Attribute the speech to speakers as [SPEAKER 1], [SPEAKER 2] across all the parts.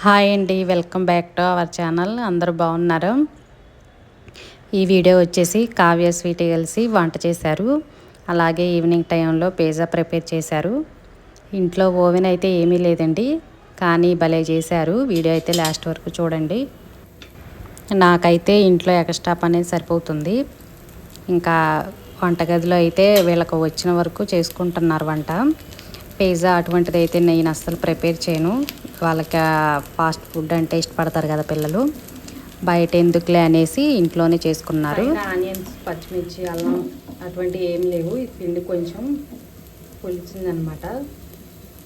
[SPEAKER 1] Hi అండి, welcome back to our channel. అందరూ బాగున్నారు. ఈ వీడియో వచ్చేసి కావ్య స్వీట్ కలిసి వంట చేశారు. అలాగే ఈవినింగ్ టైంలో పిజ్జా ప్రిపేర్ చేశారు. ఇంట్లో ఓవెన్ అయితే ఏమీ లేదండి, కానీ భలే చేశారు. వీడియో అయితే లాస్ట్ వరకు చూడండి. నాకైతే ఇంట్లో ఎక్స్ట్రా పని సరిపోతుంది. ఇంకా వంటగదిలో అయితే వీళ్ళకు వచ్చిన వరకు చేసుకుంటున్నారు వంట. పిజ్జా అటువంటిది అయితే నేను అస్సలు ప్రిపేర్ చేయను. వాళ్ళకి ఫాస్ట్ ఫుడ్ అంటే ఇష్టపడతారు కదా పిల్లలు. బయట ఎందుకులే అనేసి ఇంట్లోనే చేసుకున్నారు. ఆనియన్స్, పచ్చిమిర్చి, అల్లం అటువంటి ఏం లేవు. ఈ పిండి కొంచెం పులిచిందనమాట.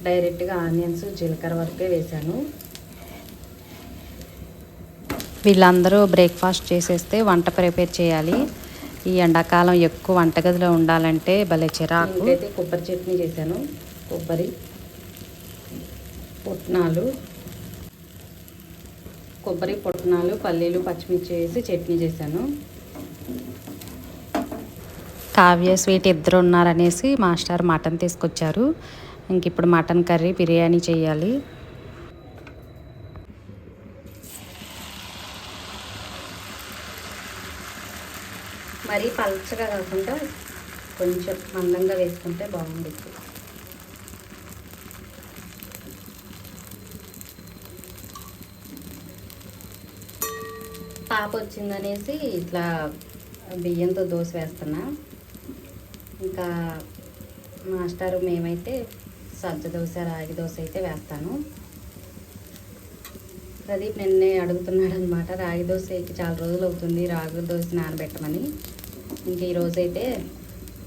[SPEAKER 1] డైరెక్ట్గా ఆనియన్స్, జీలకర్ర వరకే వేశాను. వీళ్ళందరూ బ్రేక్ఫాస్ట్ చేసేస్తే వంట ప్రిపేర్ చేయాలి. ఈ ఎండాకాలం ఎక్కువ వంటగదిలో ఉండాలంటే భలే చిరాకు. అయితే కొబ్బరి చట్నీ చేశాను. కొబ్బరి, పుట్నాలు, పల్లీలు, పచ్చిమిర్చి వేసి చట్నీ చేశాను. కావ్య స్వీట్ ఇద్దరు ఉన్నారనేసి మాస్టర్ మటన్ తీసుకొచ్చారు. ఇంక ఇప్పుడు మటన్ కర్రీ, బిర్యానీ చేయాలి. మరీ పల్చగా కాకుండా కొంచెం మందంగా వేసుకుంటే బాగుంటుంది. పాప వచ్చిందనేసి ఇట్లా బియ్యంతో దోశ వేస్తున్నా. ఇంకా మాస్టారు మేమైతే సజ్జ దోశ, రాగి దోశ అయితే వేస్తాను. ప్రదీప్ నిన్నే అడుగుతున్నాడు అనమాట, రాగి దోశకి చాలా రోజులు అవుతుంది రాగుల దోశ నానబెట్టమని. ఇంక ఈరోజైతే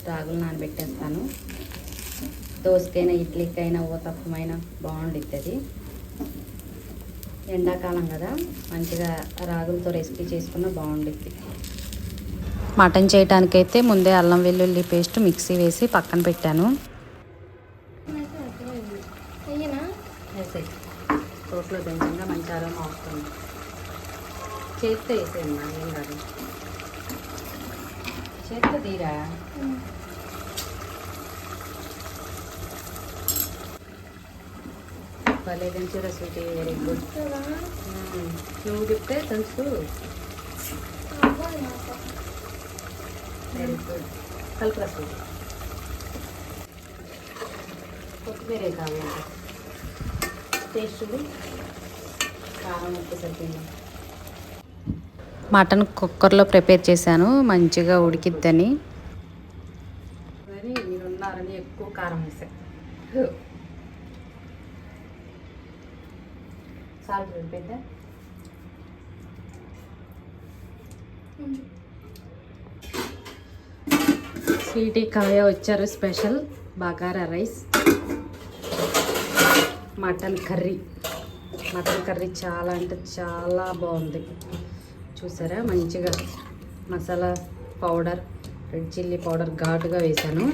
[SPEAKER 1] రాగులు నానబెట్టేస్తాను. దోశకైనా, ఇడ్లీకైనా, ఊతప్పమైనా బాగుండిద్ది. అది ఎండాకాలం కదా, మంచిగా రాగులతో రెసిపీ చేసుకున్న బాగుండిద్ది. మటన్ చేయడానికైతే ముందే అల్లం వెల్లుల్లి పేస్ట్ మిక్సీ వేసి పక్కన పెట్టాను. రోట్లో దంచంగా మంచి అరోమా వస్తుంది. చేత్తో వేసేయమ్మా, ఏం కాదు. చేత్తో తీరా. భలే దంచురా స్వీట్, వెరీ గుడ్. నువ్వు చెప్తే దంచు. Very good. కలుపురా స్వీట్. కొత్తిమీరే కావాలి. టేస్ట్ కారం ఉప్పు సరిపోయింది. మటన్ కుక్కర్లో ప్రిపేర్ చేశాను, మంచిగా ఉడికిద్దని. కానీ మీరున్నారని ఎక్కువ కారం వేసాను. సాల్ట్ సరిపోయిందా? స్వీటీ, కావ్య వచ్చారు. Special bagara rice, mutton curry. Mutton curry చాలా అంటే చాలా బాగుంది. చూసారా, మంచిగా masala powder, red chilli powder ఘాటుగా వేసాను.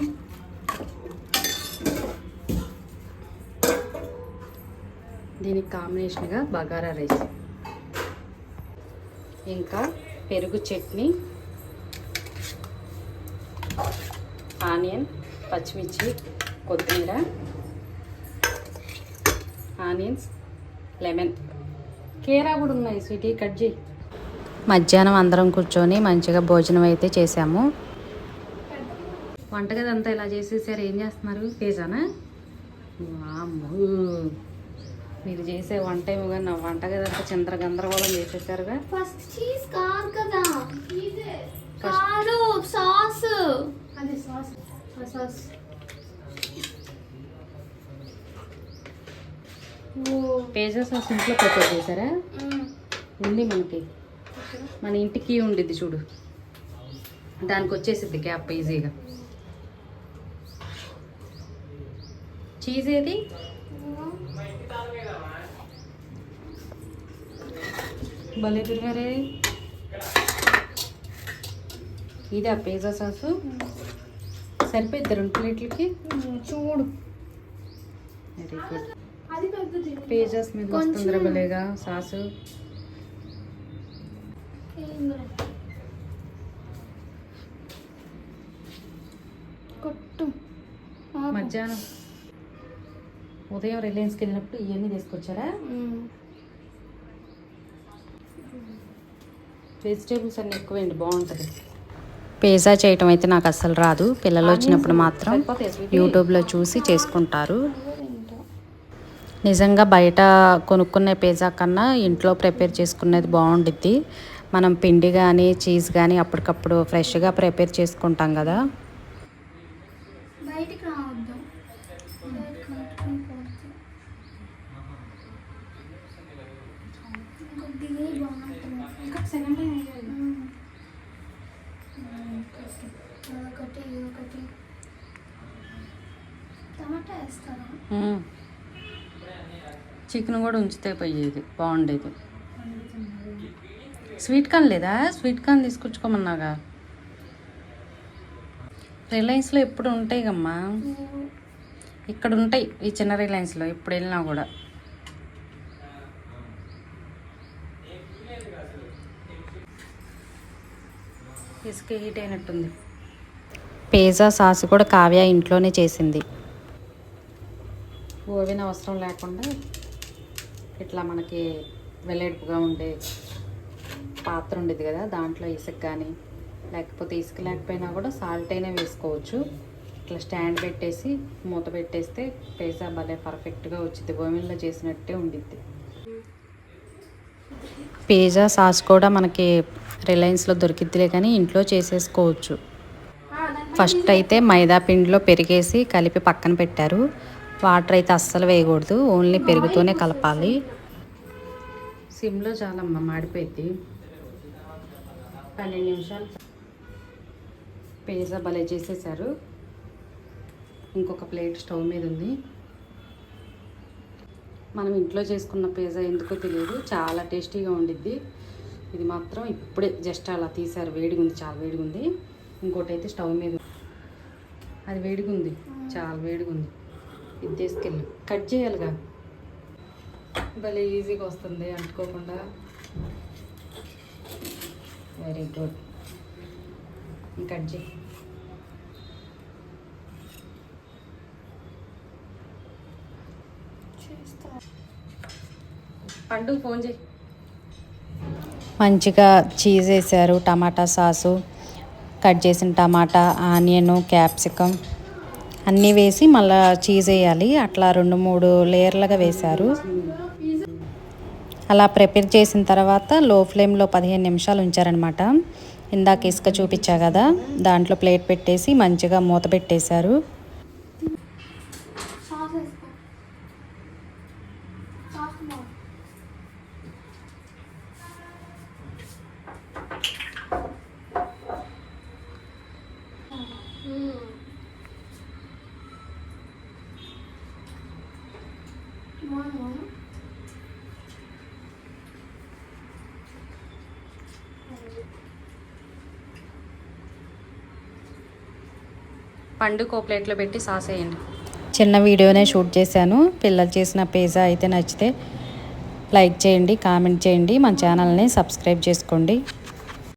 [SPEAKER 1] దీనికి కాంబినేషన్గా బగారా రైస్, ఇంకా పెరుగు చట్నీ, ఆనియన్, పచ్చిమిర్చి, కొత్తిమీర, ఆనియన్స్, లెమన్, కేరా కూడా ఉన్నాయి. స్వీటీ కట్ చేయి. మధ్యాహ్నం అందరం కూర్చొని మంచిగా భోజనం అయితే చేసాము. వంటగది అంతా ఇలా చేసేసారు. ఏం చేస్తున్నారు? పిజ్జానా? వామ్మో, మీరు చేసే వంట ఏమో కానీ నా వంటగది అంతా చిందర గందరగోళం చేసేసారుగా.
[SPEAKER 2] ఫస్ట్ చీజ్ కాదు కదా, కాదు సాస్. అదే సాస్. సాస్
[SPEAKER 1] పిజ్జా సాస్ ఇంట్లో ప్రిపేర్ చేశారా? ఉంది మనకి, మన ఇంటికి ఉండిద్ది చూడు, దానికి వచ్చేసిద్ది క్యాప్ ఈజీగా. చీజ్ ఏది? భలే తిరిగారే. ఇదా పిజ్జా సాసు? సరిపోద్ది 2 ప్లేట్లకి.
[SPEAKER 2] చూడు,
[SPEAKER 1] వెరీ గుడ్. పిజ్జా స్మెల్ వస్తుంది భలేగా సాసు. మధ్యాహ్నం ఉదయం రిలయన్స్కి వెళ్ళినప్పుడు ఇవన్నీ తీసుకొచ్చారా? వెజిటేబుల్స్ అన్నీ ఎక్కువేయండి, బాగుంటుంది. పిజ్జా చేయటం అయితే నాకు అస్సలు రాదు. పిల్లలు వచ్చినప్పుడు మాత్రం యూట్యూబ్లో చూసి చేసుకుంటారు. నిజంగా బయట కొనుక్కునే పిజ్జా కన్నా ఇంట్లో ప్రిపేర్ చేసుకునేది బాగుండిద్ది. మనం పిండి కానీ చీజ్ కానీ అప్పటికప్పుడు ఫ్రెష్గా ప్రిపేర్ చేసుకుంటాం కదా.
[SPEAKER 2] బయటికి రావద్దు. టమాటా వేస్తారా?
[SPEAKER 1] చికెన్ కూడా ఉంచితే పోయేది, బాగుండేది. స్వీట్ కార్న్ లేదా? స్వీట్ కార్న్ తీసుకొచ్చుకోమన్నాగా. రిలయన్స్లో ఎప్పుడు ఉంటాయి కమ్మా, ఇక్కడ ఉంటాయి ఈ చిన్న రిలయన్స్లో ఎప్పుడు వెళ్ళినా కూడా. ఇసుక హీట్ అయినట్టుంది. పిజ్జా సాస్ కూడా కావ్య ఇంట్లోనే చేసింది. ఓవెన్ అవసరం లేకుండా ఇట్లా మనకి వెల్లడిపుగా ఉండే పాత్ర ఉండేది కదా, దాంట్లో ఇసుక కానీ లేకపోతే ఇసుక లేకపోయినా కూడా సాల్ట్ అయినా వేసుకోవచ్చు. ఇట్లా స్టాండ్ పెట్టేసి మూత పెట్టేస్తే పిజ్జా భలే పర్ఫెక్ట్గా వచ్చింది, ఓవెన్లో చేసినట్టే ఉండిద్ది. పిజ్జా సాస్ కూడా మనకి రిలయన్స్లో దొరికిద్దిలే కానీ ఇంట్లో చేసేసుకోవచ్చు. ఫస్ట్ అయితే మైదా పిండిలో పెరిగేసి కలిపి పక్కన పెట్టారు. వాటర్ అయితే అస్సలు వేయకూడదు, ఓన్లీ పెరుగుతూనే కలపాలి. సిమ్లో చాలమ్మా, మాడిపోయింది. 12 నిమిషాలు. పిజ్జా భలే చేసేసారు. ఇంకొక ప్లేట్ స్టవ్ మీద ఉంది. మనం ఇంట్లో చేసుకున్న పిజ్జా ఎందుకో తెలియదు, చాలా టేస్టీగా ఉండిద్ది. ఇది మాత్రం ఇప్పుడే జస్ట్ అలా తీసారు, వేడిగా ఉంది, చాలా వేడిగా ఉంది. ఇంకోటి అయితే స్టవ్ మీద, అది వేడిగా ఉంది, చాలా వేడిగా ఉంది. ఇది తీసుకెళ్ళి కట్ చేయాలిగా, భలే ఈజీగా వస్తుంది అంటుకోకుండా. Very good. కట్ చేయి. పండు ఫోన్ చేయి. మంచిగా చీజ్ వేసారు, టమాటా సాసు, కట్ చేసిన టమాటా, ఆనియన్, క్యాప్సికమ్ అన్నీ వేసి మళ్ళీ చీజ్ వేయాలి. అట్లా 2-3 లేయర్లుగా వేశారు. అలా ప్రిపేర్ చేసిన తర్వాత లో ఫ్లేమ్లో 15 నిమిషాలు ఉంచారనమాట. ఇందాక ఇసుక చూపించా కదా, దాంట్లో ప్లేట్ పెట్టేసి మంచిగా మూత పెట్టేశారు. పండుకో ప్లేట్లో పెట్టి సాస్ వేయండి. చిన్న వీడియోనే షూట్ చేశాను. పిల్లలు చేసిన పిజ్జా అయితే నచ్చితే లైక్ చేయండి, కామెంట్ చేయండి, మన ఛానల్ని సబ్స్క్రైబ్ చేసుకోండి.